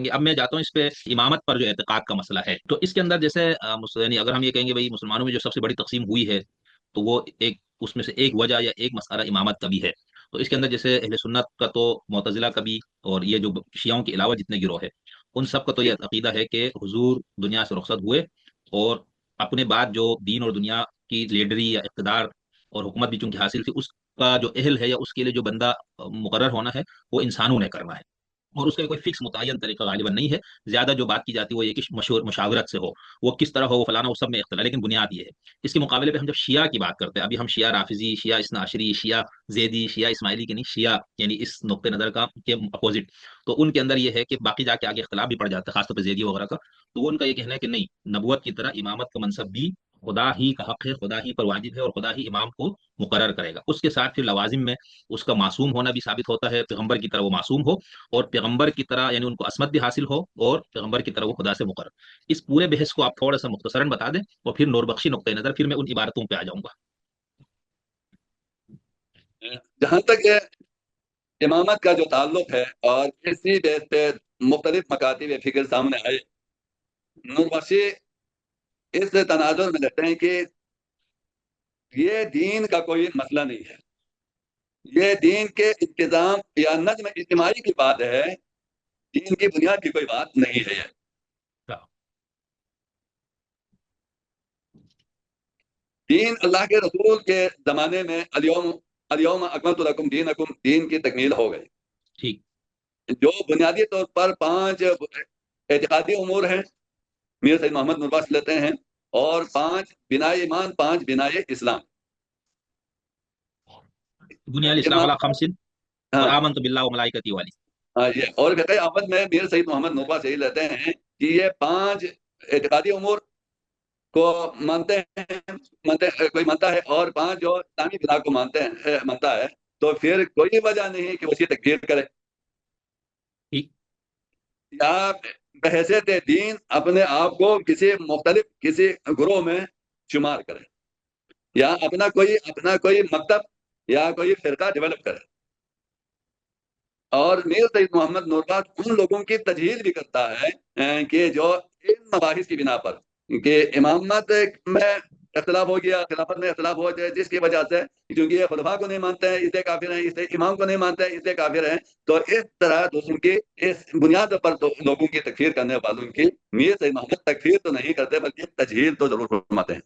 گے. اب میں جاتا ہوں اس پہ امامت پر جو اعتقاد کا مسئلہ ہے. تو اس کے اندر جیسے یعنی اگر ہم یہ کہیں گے بھائی مسلمانوں میں جو سب سے بڑی تقسیم ہوئی ہے تو وہ ایک اس میں سے ایک وجہ یا ایک مسئلہ امامت کا بھی ہے. تو اس کے اندر جیسے اہل سنت کا تو معتزلہ کا بھی اور یہ جو شیعوں کے علاوہ جتنے گروہ ہے ان سب کا تو یہ عقیدہ ہے کہ حضور دنیا سے رخصت ہوئے اور اپنے بعد جو دین اور دنیا کی لیڈری یا اقتدار اور حکومت بھی چونکہ حاصل تھی اس کا جو اہل ہے یا اس کے لیے جو بندہ مقرر ہونا ہے وہ انسانوں نے کرنا ہے. اور اس کا کوئی فکس متعین طریقہ غالباً نہیں ہے. زیادہ جو بات کی جاتی ہے وہ یہ کہ مشاورت سے ہو, وہ کس طرح ہو, وہ فلانا, وہ سب میں اختلاف, لیکن بنیاد یہ ہے. اس کے مقابلے پہ ہم جب شیعہ کی بات کرتے ہیں, ابھی ہم شیعہ رافضی, شیعہ اثنا عشری, شیعہ زیدی, شیعہ اسماعیلی کے نہیں, شیعہ یعنی اس نقطۂ نظر کا کے اپوزٹ. تو ان کے اندر یہ ہے کہ باقی جا کے آگے اختلاف بھی پڑ جاتا ہے خاص طور پہ زیدی وغیرہ کا. تو وہ ان کا یہ کہنا ہے کہ نہیں, نبوت کی طرح امامت کا منصب بھی خدا ہی کا حق ہے, خدا ہی پر واجب ہے اور خدا ہی امام کو مقرر کرے گا. اس کے ساتھ پھر لوازم میں اس کا معصوم ہونا بھی ثابت ہوتا ہے, پیغمبر کی طرح وہ معصوم ہو اور پیغمبر کی طرح یعنی ان کو عصمت بھی حاصل ہو اور پیغمبر کی طرح وہ خدا سے مقرر. اس پورے بحث کو آپ تھوڑا سا مختصراً بتا دیں اور پھر نور بخشی نقطۂ نظر, پھر میں ان عبارتوں پہ آ جاؤں گا. جہاں تک امامت کا جو تعلق ہے اور اسی بیس پہ مختلف مکاتب فکر سامنے آئے, نور بخشی اس تناظر میں لگتے ہیں کہ یہ دین کا کوئی مسئلہ نہیں ہے, یہ دین کے انتظام یا نظم اجتماعی کی بات ہے, دین کی بنیاد کی کوئی بات نہیں ہے. دین اللہ کے رسول کے زمانے میں الیوم اکملت لکم دینکم, دین کی تکمیل ہو گئی. ٹھیک, جو بنیادی طور پر 5 اعتقادی امور ہیں میر سید محمد نور بخش لیتے ہیں, اور 5 بنائے ایمان, 5 بنائے اسلام. بنیاد الاسلام علی خمس اور ہاں آمنت باللہ و ملائکتی والی. یہ اور فقہ احمد میں میر سید محمد نور بخش یہی لیتے ہیں کہ یہ 5 اعتقادی امور کو مانتے کوئی مانتا ہے, اور 5 جو اسلامی بنا کو مانتا ہے, تو پھر کوئی وجہ نہیں کہ اس کی تکفیر کرے یا بحیثیت دین اپنے آپ کو کسی گروہ میں شمار کرے یا اپنا کوئی مکتب یا کوئی فرقہ ڈیولپ کرے. اور میر سید محمد نور بخش ان لوگوں کی تجہیز بھی کرتا ہے کہ جو ان مباحث کی بنا پر کہ امامت میں اختلاف ہو گیا, خلافت میں اختلاف ہو جائے, جس کی وجہ سے کیونکہ یہ خلفاء کو نہیں مانتے ہیں اس لیے کافر ہیں, اس لیے امام کو نہیں مانتے ہیں اس لیے کافر ہیں. تو اس طرح دوسروں کی اس بنیاد پر تو لوگوں کی تکفیر کرنے والوں کی میر سید محمد تکفیر تو نہیں کرتے بلکہ تجہیل تو ضرور فرماتے ہیں.